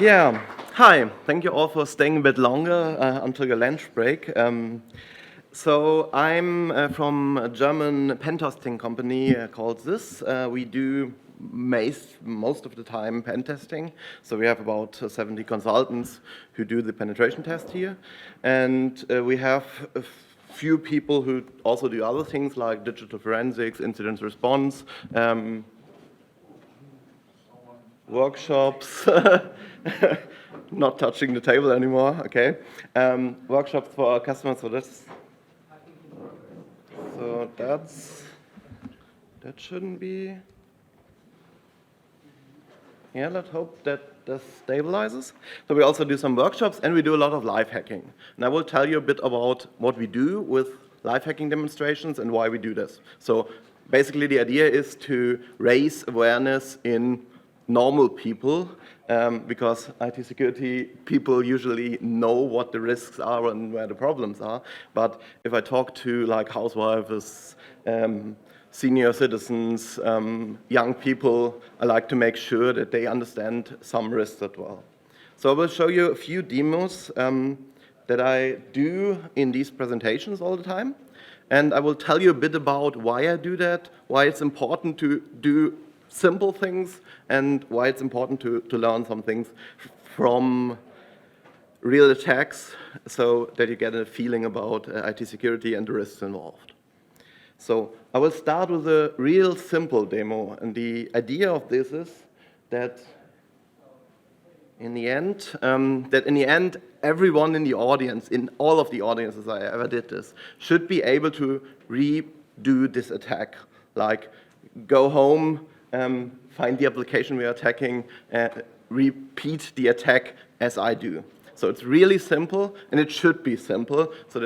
Yeah, hi. Thank you all for staying a bit longer until your lunch break. So I'm from a German pen testing company called SySS. We do most of the time pen testing. So we have about 70 consultants who do the penetration test here. And we have a few people who also do other things like digital forensics, incident response, workshops, not touching the table anymore, okay. Workshops for our customers, so that shouldn't be, yeah, let's hope that this stabilizes. So we also do some workshops and we do a lot of live hacking. And I will tell you a bit about what we do with live hacking demonstrations and why we do this. So basically the idea is to raise awareness in normal people, because IT security people usually know what the risks are and where the problems are. But if I talk to like housewives, senior citizens, young people, I like to make sure that they understand some risks as well. So I will show you a few demos that I do in these presentations all the time. And I will tell you a bit about why I do that, why it's important to do simple things, and why it's important to learn some things from real attacks so that you get a feeling about IT security and the risks involved. So I will start with a real simple demo, and the idea of this is that in the end, everyone in the audience, in all of the audiences I ever did this, should be able to redo this attack, like go home, find the application we are attacking, repeat the attack as I do. So it's really simple, and it should be simple, so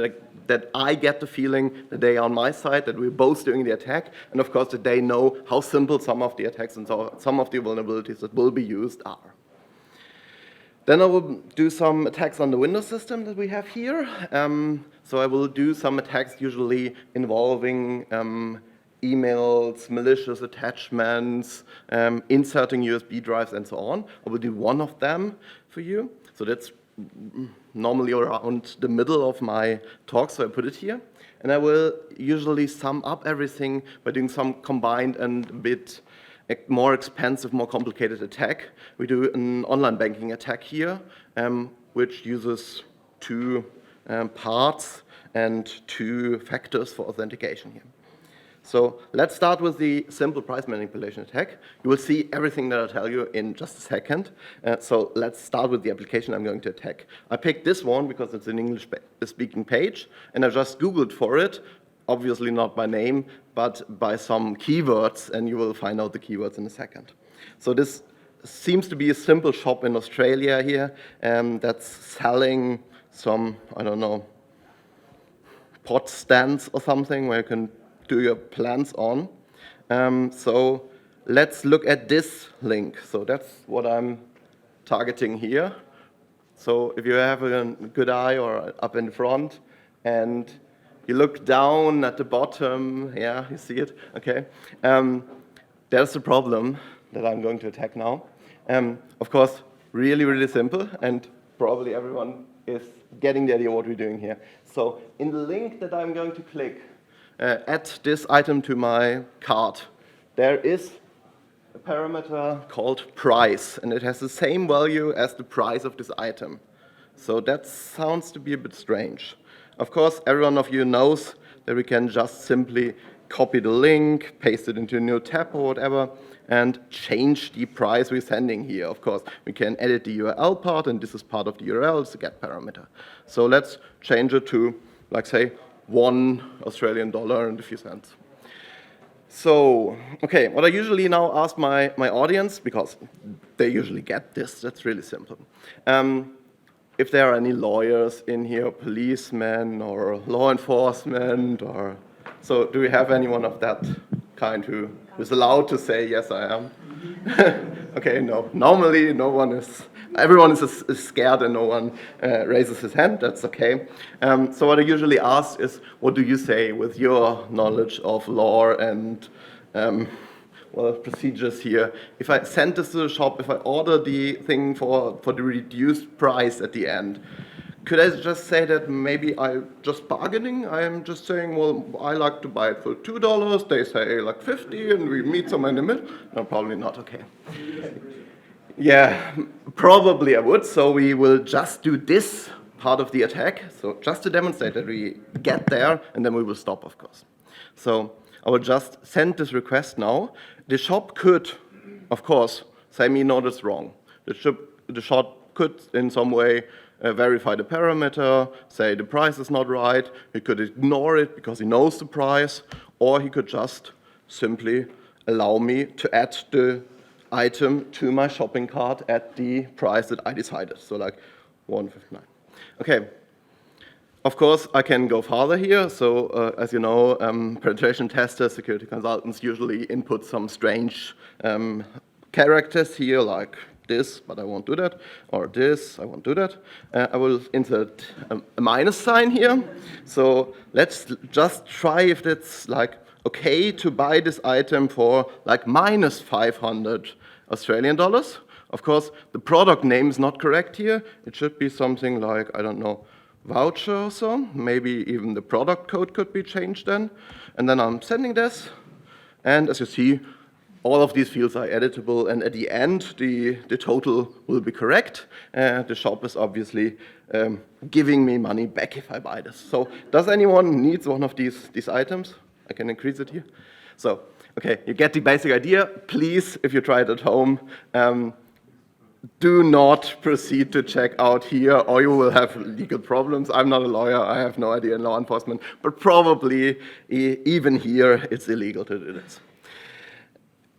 that I get the feeling that they are on my side, that we're both doing the attack, and of course that they know how simple some of the attacks and some of the vulnerabilities that will be used are. Then I will do some attacks on the Windows system that we have here. So I will do some attacks usually involving emails, malicious attachments, inserting USB drives, and so on. I will do one of them for you. So that's normally around the middle of my talk, so I put it here. And I will usually sum up everything by doing some combined and a bit more expensive, more complicated attack. We do an online banking attack here, which uses two parts and two factors for authentication here. So let's start with the simple price manipulation attack. You will see everything that I tell you in just a second. So let's start with the application I'm going to attack. I picked this one because it's an English-speaking page, and I just Googled for it, obviously not by name, but by some keywords, and you will find out the keywords in a second. So this seems to be a simple shop in Australia here that's selling some, I don't know, pot stands or something where you can do your plans on. So let's look at this link. So that's what I'm targeting here. So if you have a good eye or up in front and you look down at the bottom, yeah, you see it, okay. There's the problem that I'm going to attack now. Of course, really, really simple, and probably everyone is getting the idea what we're doing here. So in the link that I'm going to click, add this item to my cart, there is a parameter called price, and it has the same value as the price of this item. So that sounds to be a bit strange. Of course, every one of you knows that we can just simply copy the link, paste it into a new tab or whatever, and change the price we're sending here. Of course, we can edit the URL part, and this is part of the URL, it's a get parameter. So let's change it to, like, say, $1 Australian and a few cents. So, okay, what I usually now ask my audience, because they usually get this, that's really simple. If there are any lawyers in here, policemen or law enforcement, or so do we have anyone of that kind who is allowed to say, yes, I am? Okay, no. Normally, everyone is scared and no one raises his hand. That's okay. So what I usually ask is, what do you say with your knowledge of law and well, procedures here. If I send this to the shop, if I order the thing for the reduced price at the end, could I just say that maybe I'm just bargaining? I'm just saying, well, I like to buy it for $2, they say like 50, and we meet somewhere in the middle? No, probably not, okay. Yeah, probably I would. So we will just do this part of the attack. So just to demonstrate that we get there, and then we will stop, of course. So I will just send this request now. The shop could, of course, say me, no, that's wrong. The shop could in some way verify the parameter, say the price is not right. He could ignore it because he knows the price, or he could just simply allow me to add the item to my shopping cart at the price that I decided, so like 159. Okay, of course I can go farther here. So as you know, penetration testers, security consultants usually input some strange characters here, like this, but I won't do that, or this, I won't do that. I will insert a minus sign here. So let's just try if it's like okay to buy this item for like minus 500 Australian dollars. Of course, the product name is not correct here. It should be something like, I don't know, voucher or so. Maybe even the product code could be changed then. And then I'm sending this. And as you see, all of these fields are editable, and at the end, the total will be correct. The shop is obviously giving me money back if I buy this. So does anyone need one of these items? I can increase it here. So, okay, you get the basic idea. Please, if you try it at home, do not proceed to check out here, or you will have legal problems. I'm not a lawyer, I have no idea in law enforcement, but probably even here, it's illegal to do this.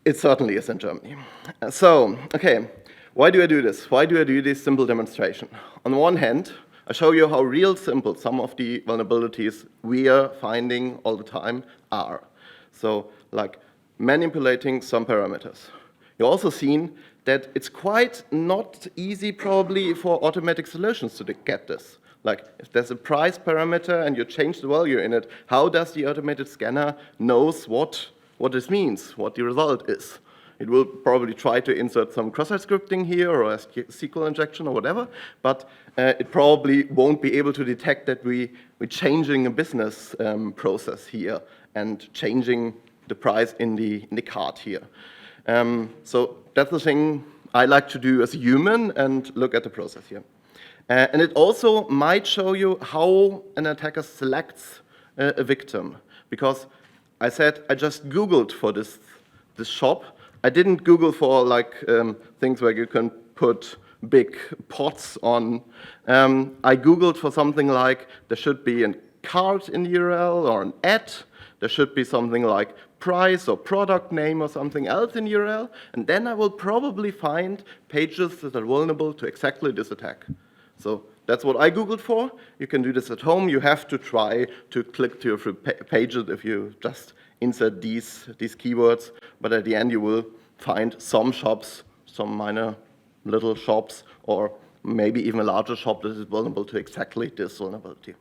It certainly is in Germany. So, okay, why do I do this? Why do I do this simple demonstration? On the one hand, I show you how real simple some of the vulnerabilities we are finding all the time are. So, like manipulating some parameters. You've also seen that it's quite not easy probably for automatic solutions to get this. Like if there's a price parameter and you change the value in it, how does the automated scanner knows what this means, what the result is? It will probably try to insert some cross-site scripting here or a SQL injection or whatever, but it probably won't be able to detect that we're changing a business process here and changing the price in the cart here. So that's the thing I like to do as a human and look at the process here. And it also might show you how an attacker selects a victim, because I said I just Googled for this shop. I didn't Google for like things where you can put big pots on. I Googled for something like there should be a card in the URL or an ad. There should be something like price or product name or something else in URL, and then I will probably find pages that are vulnerable to exactly this attack. So that's what I Googled for. You can do this at home. You have to try to click to your pages if you just insert these keywords, but at the end you will find some shops, some minor little shops, or maybe even a larger shop that is vulnerable to exactly this vulnerability.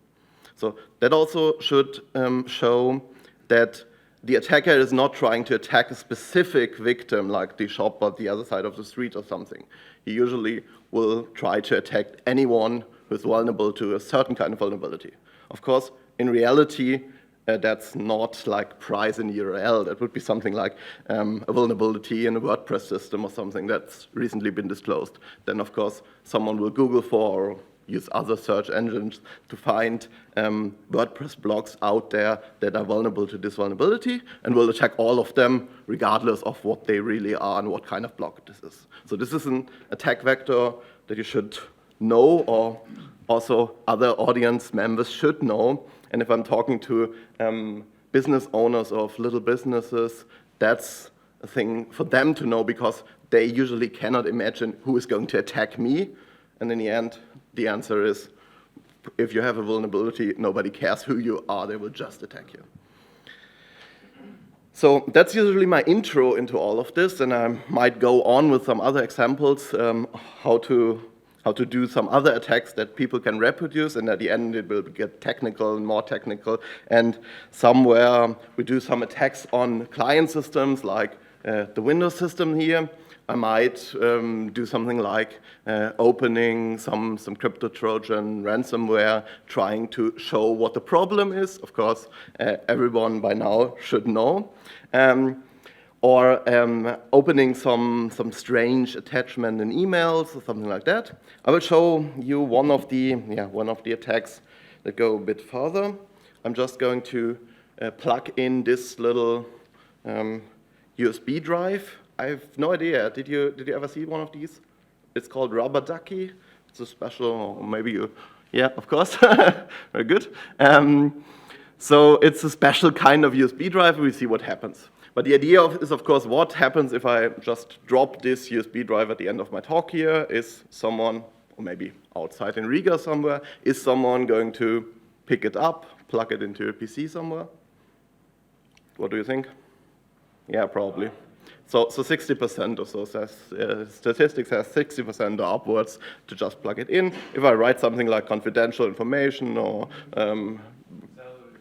So that also should show that the attacker is not trying to attack a specific victim like the shop on the other side of the street or something. He usually will try to attack anyone who is vulnerable to a certain kind of vulnerability. Of course, in reality, that's not like price in URL. That would be something like a vulnerability in a WordPress system or something that's recently been disclosed. Then, of course, someone will Google for or use other search engines to find WordPress blogs out there that are vulnerable to this vulnerability, and will attack all of them regardless of what they really are and what kind of blog this is. So this is an attack vector that you should know, or also other audience members should know. And if I'm talking to business owners of little businesses, that's a thing for them to know, because they usually cannot imagine who is going to attack me. And in the end, the answer is, if you have a vulnerability, nobody cares who you are, they will just attack you. So that's usually my intro into all of this, and I might go on with some other examples, how to do some other attacks that people can reproduce, and at the end it will get technical and more technical. And somewhere we do some attacks on client systems, like the Windows system here, I might do something like opening some crypto Trojan ransomware, trying to show what the problem is. Of course, everyone by now should know. Or opening some strange attachment in emails or something like that. I will show you one of the attacks that go a bit further. I'm just going to plug in this little USB drive. I have no idea. Did you ever see one of these? It's called Rubber Ducky. It's a special, or maybe you, yeah, of course. Very good. So it's a special kind of USB drive. We see what happens. But the idea is, of course, what happens if I just drop this USB drive at the end of my talk here? Is someone, or maybe outside in Riga somewhere, is someone going to pick it up, plug it into a PC somewhere? What do you think? Yeah, probably. So 60% or so says, statistics says 60% or upwards to just plug it in. If I write something like confidential information or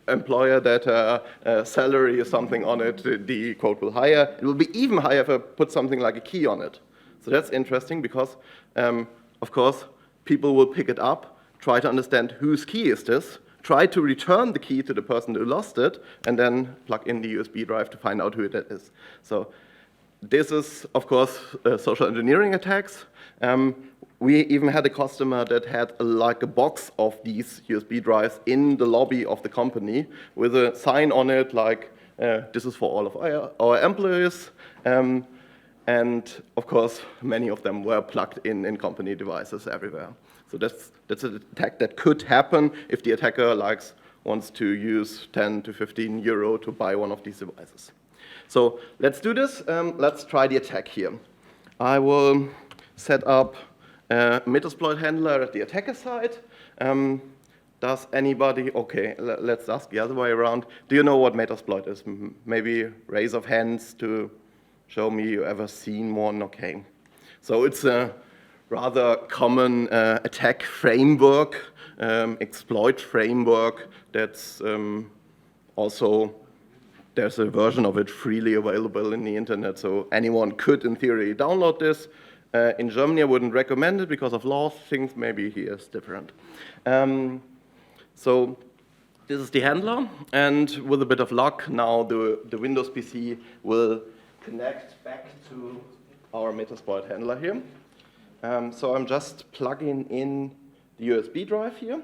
employer data, salary or something on it, the quote will higher. It will be even higher if I put something like a key on it. So that's interesting because, of course, people will pick it up, try to understand whose key is this, try to return the key to the person who lost it, and then plug in the USB drive to find out who that is. So this is, of course, social engineering attacks. We even had a customer that had like a box of these USB drives in the lobby of the company with a sign on it like, this is for all of our employees. And of course, many of them were plugged in company devices everywhere. So that's an attack that could happen if the attacker wants to use 10 to 15 euro to buy one of these devices. So let's do this. Let's try the attack here. I will set up a Metasploit handler at the attacker side. Does anybody, okay, let's ask the other way around. Do you know what Metasploit is? Maybe raise of hands to show me you ever seen one, okay. So it's a rather common attack framework, exploit framework that's also, there's a version of it freely available in the internet, so anyone could, in theory, download this. In Germany, I wouldn't recommend it because of laws. Things maybe here is different. So this is the handler, and with a bit of luck, now the Windows PC will connect back to our Metasploit handler here. So I'm just plugging in the USB drive here,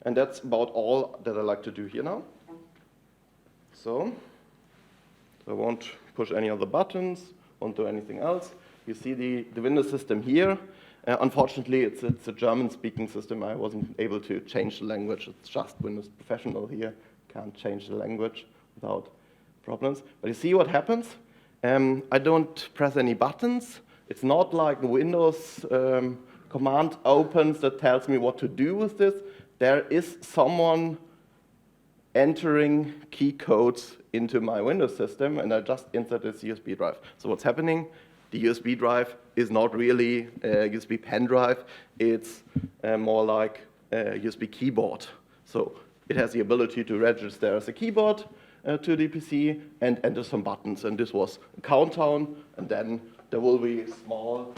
and that's about all that I like to do here now. So I won't push any of the buttons, won't do anything else. You see the Windows system here. Unfortunately, it's a German-speaking system. I wasn't able to change the language. It's just Windows Professional here. Can't change the language without problems. But you see what happens? I don't press any buttons. It's not like the Windows command opens that tells me what to do with this. There is someone entering key codes into my Windows system, and I just insert this USB drive. So what's happening? The USB drive is not really a USB pen drive. It's more like a USB keyboard. So it has the ability to register as a keyboard to the PC and enter some buttons. And this was a countdown, and then there will be a small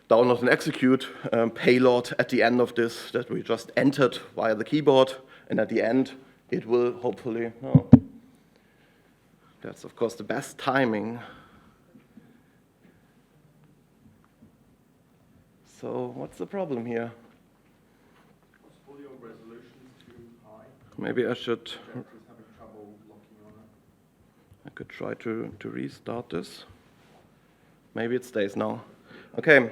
download and execute payload at the end of this that we just entered via the keyboard. And at the end, it will hopefully, oh, that's of course the best timing. So what's the problem here? Audio resolution is too high. Maybe I should. Having trouble locking on it. I could try to restart this. Maybe it stays now. Okay.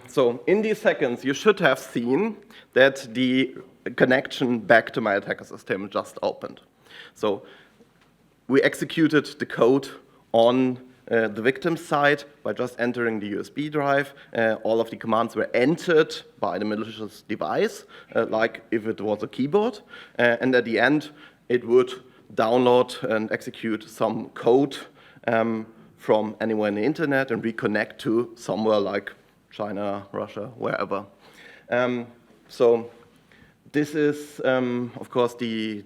So in these seconds, you should have seen that the connection back to my attacker system just opened. So we executed the code on the victim side by just entering the USB drive. All of the commands were entered by the malicious device, like if it was a keyboard. And at the end, it would download and execute some code from anywhere in the internet and reconnect to somewhere like China, Russia, wherever. So this is, of course, the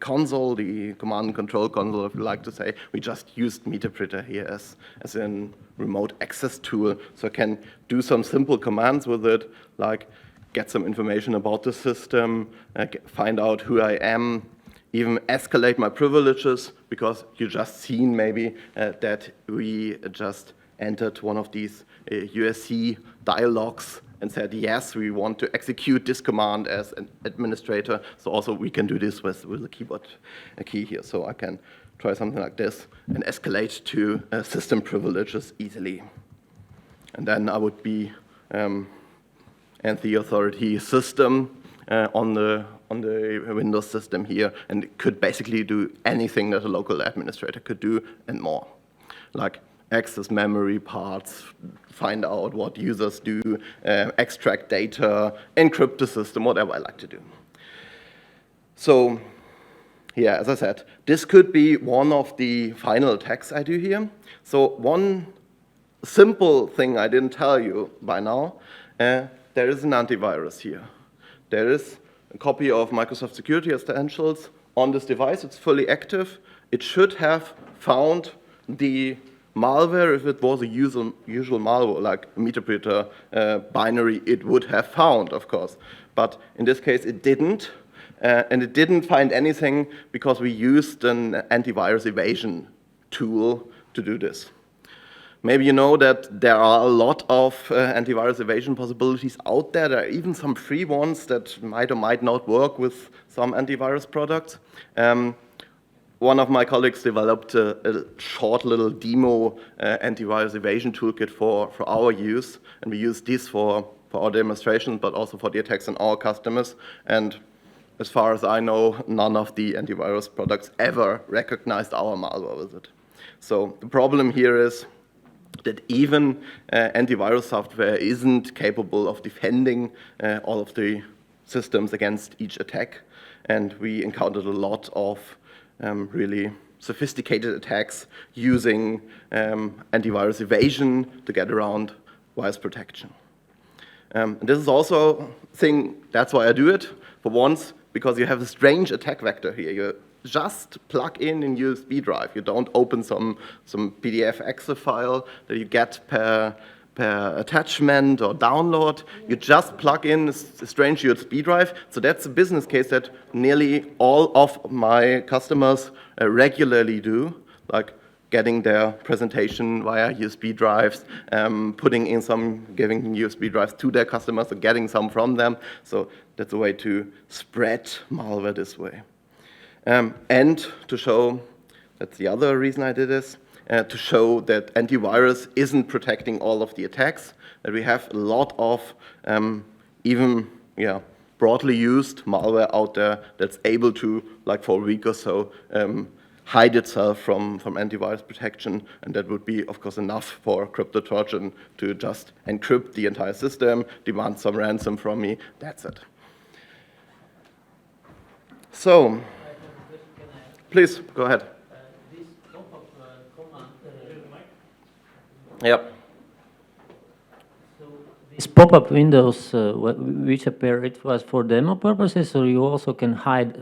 console, the command and control console, if you like to say. We just used Meterpreter here as a remote access tool, so I can do some simple commands with it, like get some information about the system, find out who I am, even escalate my privileges, because you just seen maybe that we just entered one of these USC dialogues and said, yes, we want to execute this command as an administrator. So also we can do this with the keyboard key here. So I can try something like this and escalate to system privileges easily. And then I would be and the authority system on the Windows system here, and it could basically do anything that a local administrator could do and more, like access memory parts, find out what users do, extract data, encrypt the system, whatever I like to do. So, yeah, as I said, this could be one of the final attacks I do here. So one simple thing I didn't tell you by now, there is an antivirus here. There is a copy of Microsoft Security Essentials on this device. It's fully active. It should have found the malware. If it was a usual malware, like a Meterpreter binary, it would have found, of course. But in this case, it didn't. And it didn't find anything because we used an antivirus evasion tool to do this. Maybe you know that there are a lot of antivirus evasion possibilities out there. There are even some free ones that might or might not work with some antivirus products. One of my colleagues developed a short little demo antivirus evasion toolkit for our use, and we use this for our demonstrations, but also for the attacks on our customers. And as far as I know, none of the antivirus products ever recognized our malware with it. So the problem here is that even antivirus software isn't capable of defending all of the systems against each attack. And we encountered a lot of really sophisticated attacks using antivirus evasion to get around virus protection. And this is also a thing, that's why I do it, for once, because you have a strange attack vector here. You just plug in USB drive. You don't open some PDF exe file that you get per attachment or download. You just plug in a strange USB drive. So that's a business case that nearly all of my customers regularly do, like getting their presentation via USB drives, putting in giving USB drives to their customers, or getting some from them. So that's a way to spread malware this way. And to show, that's the other reason I did this, to show that antivirus isn't protecting all of the attacks, that we have a lot of even broadly used malware out there that's able to, like for a week or so, hide itself from antivirus protection, and that would be, of course, enough for a crypto Trojan to just encrypt the entire system, demand some ransom from me, that's it. So, please, go ahead. This pop-up command. Yep. So this pop-up windows, which appear, it was for demo purposes, or you also can hide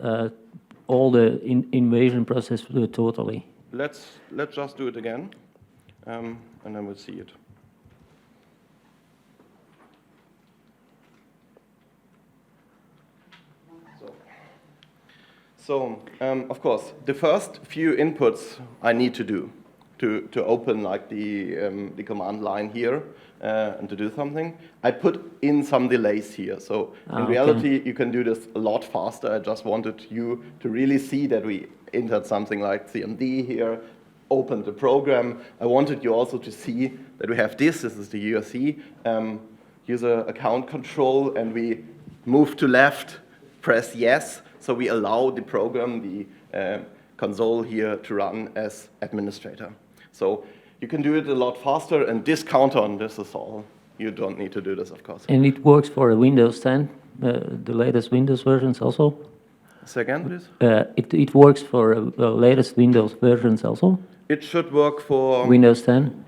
all the invasion process totally? Let's just do it again, and then we'll see it. So, of course, the first few inputs I need to do to open like the command line here and to do something, I put in some delays here. So in reality, you can do this a lot faster. I just wanted you to really see that we entered something like CMD here, opened the program. I wanted you also to see that we have this is the URC, user account control, and we move to left, press yes. So we allow the program, the console here, to run as administrator. So you can do it a lot faster, and this counter on this is all. You don't need to do this, of course. And it works for Windows 10, the latest Windows versions also? Say again, please? It works for latest Windows versions also? It should work for Windows 10?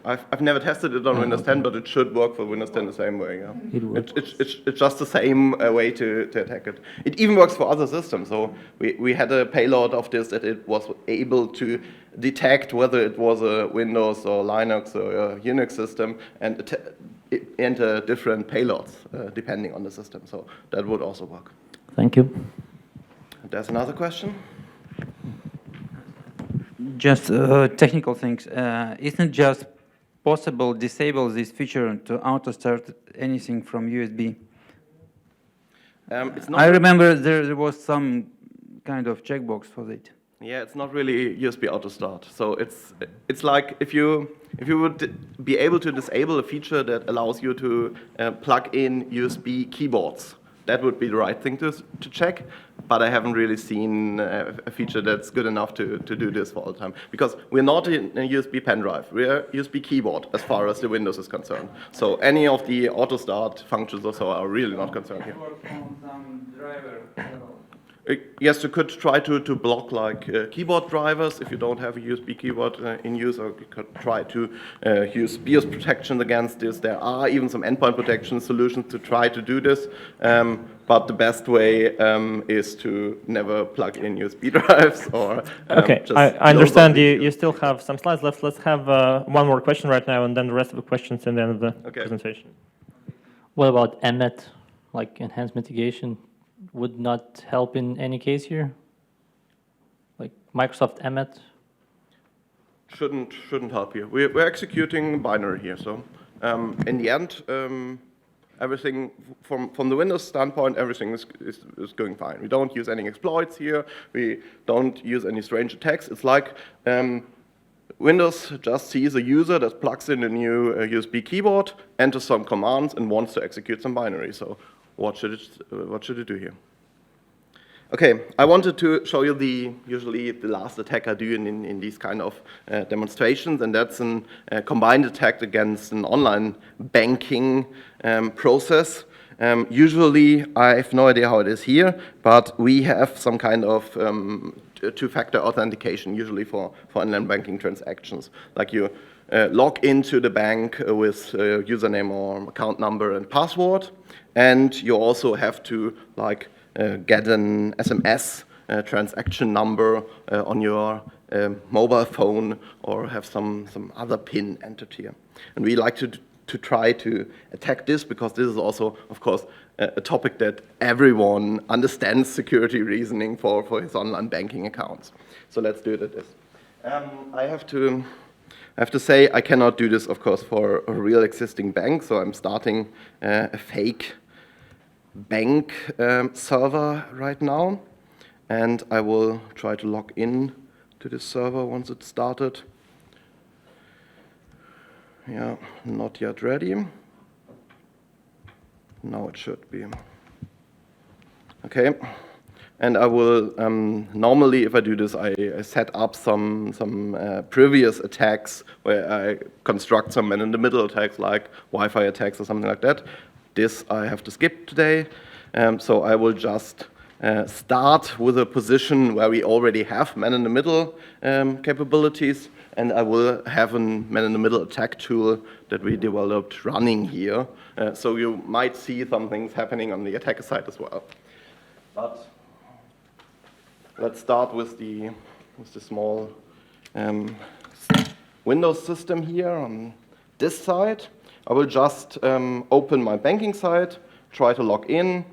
I've never tested it on Windows 10, but it should work for Windows 10 the same way. Yeah. It works. It's just the same way to attack it. It even works for other systems. So we had a payload of this that it was able to detect whether it was a Windows or Linux or a Unix system and enter different payloads depending on the system. So that would also work. Thank you. There's another question. Just technical things. Isn't it just possible disable this feature to auto start anything from USB? It's not I remember there was some kind of checkbox for that. Yeah, it's not really USB auto start. So it's like if you would be able to disable a feature that allows you to plug in USB keyboards, that would be the right thing to check. But I haven't really seen a feature that's good enough to do this for all the time. Because we're not in a USB pen drive. We're a USB keyboard as far as the Windows is concerned. So any of the auto start functions or so are really not concerned here. Yes, you could try to block like keyboard drivers if you don't have a USB keyboard in use, or you could try to use BIOS protection against this. There are even some endpoint protection solutions to try to do this, but the best way is to never plug in USB drives or okay, just I understand load you still have some slides left. Let's have one more question right now and then the rest of the questions at the end of the presentation. What about EMET, like enhanced mitigation? Would not help in any case here? Like Microsoft EMET? Shouldn't help you. We're executing binary here, so in the end, everything from the Windows standpoint, everything is going fine. We don't use any exploits here. We don't use any strange attacks. It's like Windows just sees a user that plugs in a new USB keyboard, enters some commands, and wants to execute some binary. So what should it do here? Okay, I wanted to show you usually the last attack I do in these kind of demonstrations, and that's a combined attack against an online banking process. Usually, I have no idea how it is here, but we have some kind of two-factor authentication, usually for online banking transactions. Like you log into the bank with username or account number and password, and you also have to like get an SMS transaction number on your mobile phone, or have some other PIN entered here. And we like to try to attack this because this is also, of course, a topic that everyone understands security reasoning for his online banking accounts. So let's do it at this. I have to say I cannot do this, of course, for a real existing bank. So I'm starting a fake bank server right now, and I will try to log in to this server once it's started. Yeah, not yet ready. Now it should be. Okay, and I will, normally if I do this, I set up some previous attacks where I construct some man-in-the-middle attacks like Wi-Fi attacks or something like that. This I have to skip today, so I will just start with a position where we already have man-in-the-middle capabilities, and I will have a man-in-the-middle attack tool that we developed running here. So you might see some things happening on the attacker side as well. But let's start with the small Windows system here on this side. I will just open my banking site, try to log in,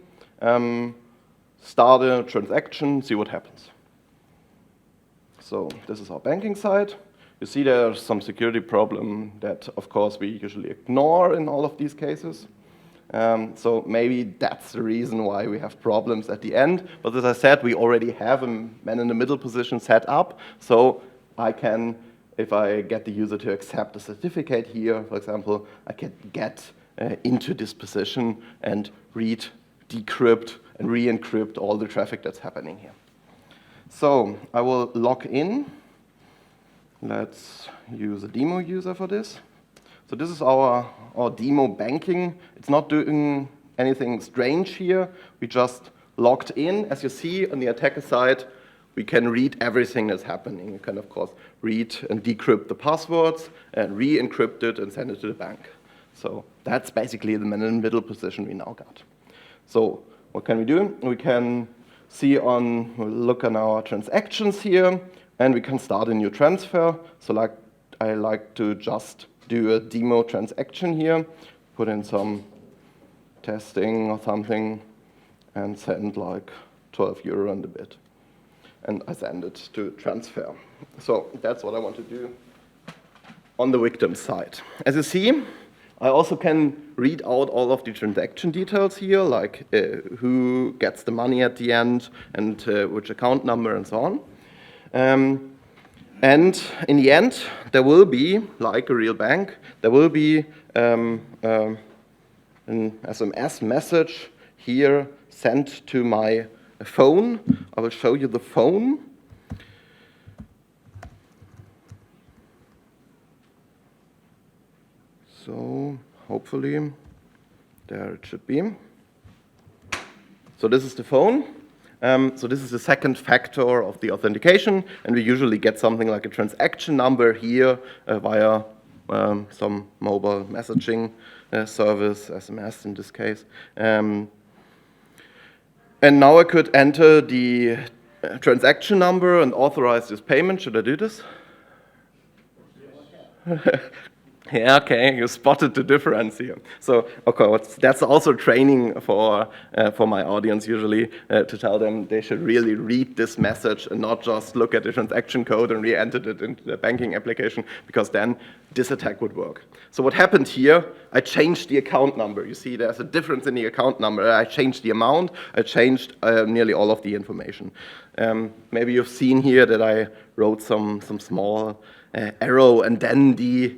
start a transaction, see what happens. So this is our banking site. You see there's some security problem that, of course, we usually ignore in all of these cases. So maybe that's the reason why we have problems at the end. But as I said, we already have a man-in-the-middle position set up. So I can, if I get the user to accept a certificate here, for example, I can get into this position and read, decrypt, and re-encrypt all the traffic that's happening here. So I will log in. Let's use a demo user for this. So this is our demo banking. It's not doing anything strange here. We just logged in. As you see on the attacker side, we can read everything that's happening. You can, of course, read and decrypt the passwords and re-encrypt it and send it to the bank. So that's basically the man-in-the-middle position we now got. So what can we do? We can see look on our transactions here, and we can start a new transfer. So I like to just do a demo transaction here, put in some testing or something, and send like 12 euro and a bit. And I send it to transfer. So that's what I want to do on the victim side. As you see, I also can read out all of the transaction details here, like who gets the money at the end and which account number and so on. And in the end, there will be, like a real bank, there will be an SMS message here sent to my phone. I will show you the phone. So hopefully, there it should be. So this is the phone. So this is the second factor of the authentication, and we usually get something like a transaction number here via some mobile messaging service, SMS in this case. And now I could enter the transaction number and authorize this payment. Should I do this? Yeah, okay, you spotted the difference here. So, okay, that's also training for my audience usually, to tell them they should really read this message and not just look at the transaction code and re-enter it into the banking application, because then this attack would work. So what happened here, I changed the account number. You see there's a difference in the account number. I changed the amount, I changed nearly all of the information. Maybe you've seen here that I wrote some small arrow and then the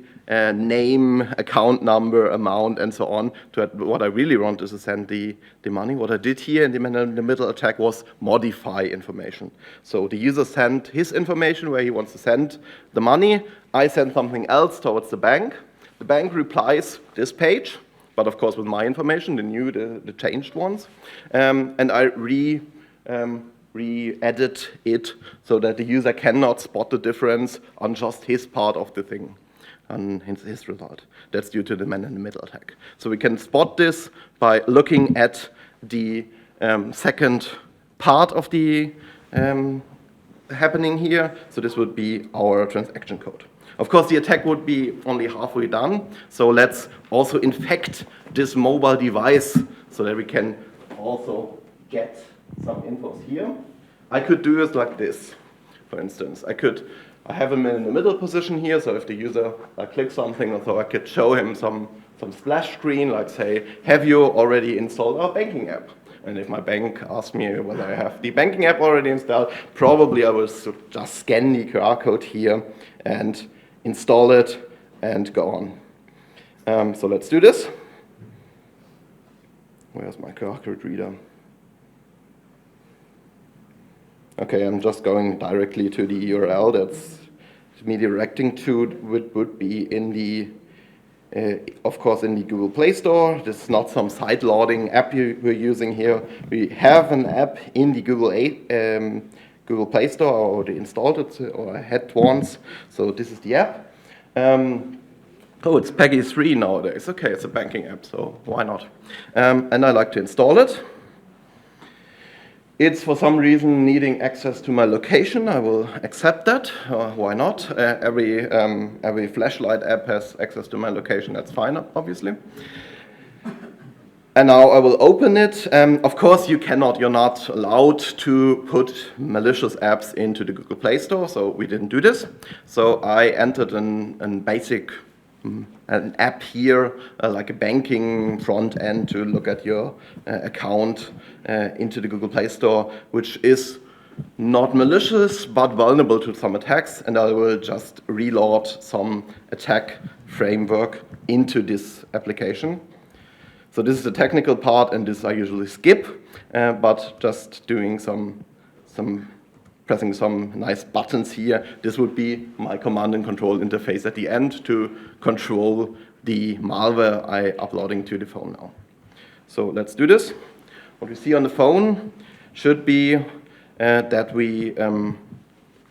name, account number, amount, and so on. What I really want is to send the money. What I did here in the middle attack was modify information. So the user sent his information where he wants to send the money. I send something else towards the bank. The bank replies this page, but of course with my information, the changed ones. And I re-edit it so that the user cannot spot the difference on just his part of the thing, on his result. That's due to the man-in-the-middle attack. So we can spot this by looking at the second part of the happening here. So this would be our transaction code. Of course, the attack would be only halfway done. So let's also infect this mobile device so that we can also get some infos here. I could do it like this, for instance. I have him in the middle position here, so if the user clicks something, so I could show him some splash screen, like say, have you already installed our banking app? And if my bank asks me whether I have the banking app already installed, probably I will just scan the QR code here and install it and go on. So let's do this. Where's my QR code reader? Okay, I'm just going directly to the URL that's me directing to, would be in the, of course, in the Google Play Store. This is not some side-loading app we're using here. We have an app in the Google Play Store, or already installed it, or I had once. So this is the app. Oh, it's Peggy 3 nowadays. Okay, it's a banking app, so why not? And I like to install it. It's for some reason needing access to my location. I will accept that. Why not? Every flashlight app has access to my location. That's fine, obviously. And now I will open it. Of course, you're not allowed to put malicious apps into the Google Play Store, so we didn't do this. So I entered an basic an app here, like a banking front end to look at your account into the Google Play Store, which is not malicious, but vulnerable to some attacks, and I will just reload some attack framework into this application. So this is the technical part, and this I usually skip, but just doing pressing some nice buttons here. This would be my command and control interface at the end to control the malware I'm uploading to the phone now. So let's do this. What we see on the phone should be that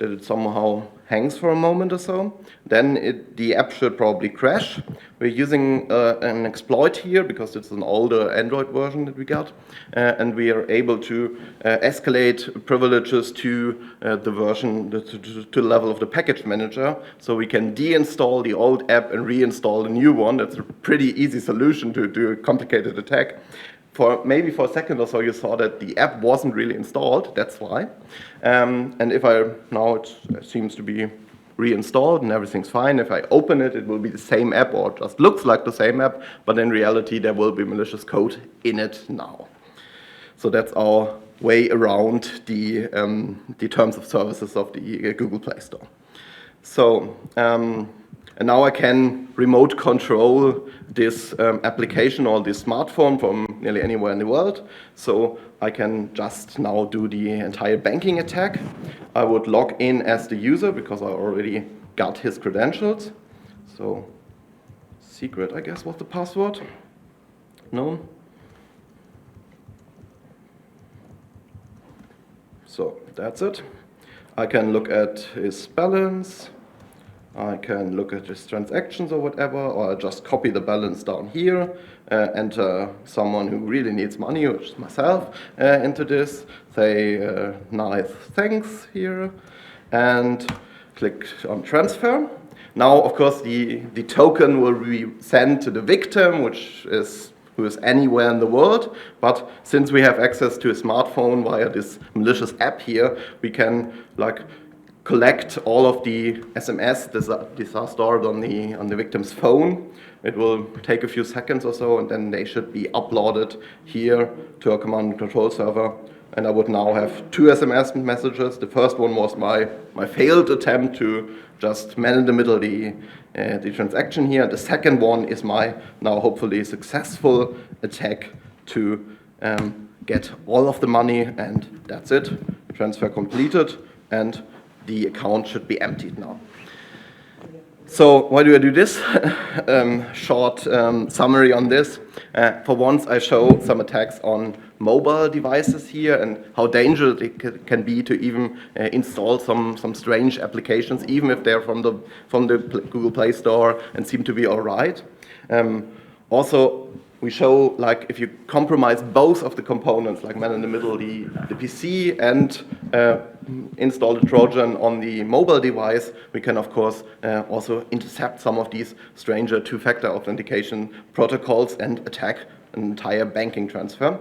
it somehow hangs for a moment or so, then the app should probably crash. We're using an exploit here because it's an older Android version that we got, and we are able to escalate privileges to the version, to the level of the package manager, so we can deinstall the old app and reinstall the new one. That's a pretty easy solution to do a complicated attack. Maybe for a second or so you saw that the app wasn't really installed, that's why. And now it seems to be reinstalled and everything's fine. If I open it, it will be the same app or it just looks like the same app, but in reality there will be malicious code in it now. So that's our way around the terms of services of the Google Play Store. So, and now I can remote control this application or this smartphone from nearly anywhere in the world. So I can just now do the entire banking attack. I would log in as the user because I already got his credentials. So secret, I guess, was the password. No. So that's it. I can look at his balance. I can look at his transactions or whatever, or I just copy the balance down here, enter someone who really needs money, which is myself, into this, say nice thanks here, and click on transfer. Now, of course, the token will be sent to the victim, who is anywhere in the world, but since we have access to a smartphone via this malicious app here, we can collect all of the SMS. These are stored on the victim's phone. It will take a few seconds or so, and then they should be uploaded here to a command and control server. And I would now have 2 SMS messages. The first one was my failed attempt to just man in the middle the transaction here. The second one is my now hopefully successful attack to get all of the money, and that's it. Transfer completed, and the account should be emptied now. So why do I do this? Short summary on this. For once, I show some attacks on mobile devices here and how dangerous it can be to even install some strange applications, even if they're from the Google Play Store and seem to be all right. Also, we show if you compromise both of the components, like man in the middle, the PC, and install the Trojan on the mobile device, we can of course also intercept some of these stranger two-factor authentication protocols and attack an entire banking transfer.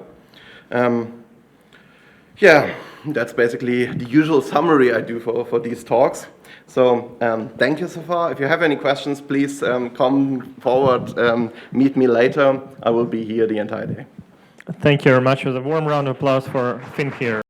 Yeah, that's basically the usual summary I do for these talks. So thank you so far. If you have any questions, please come forward, meet me later. I will be here the entire day. Thank you very much. With a warm round of applause for Finn here.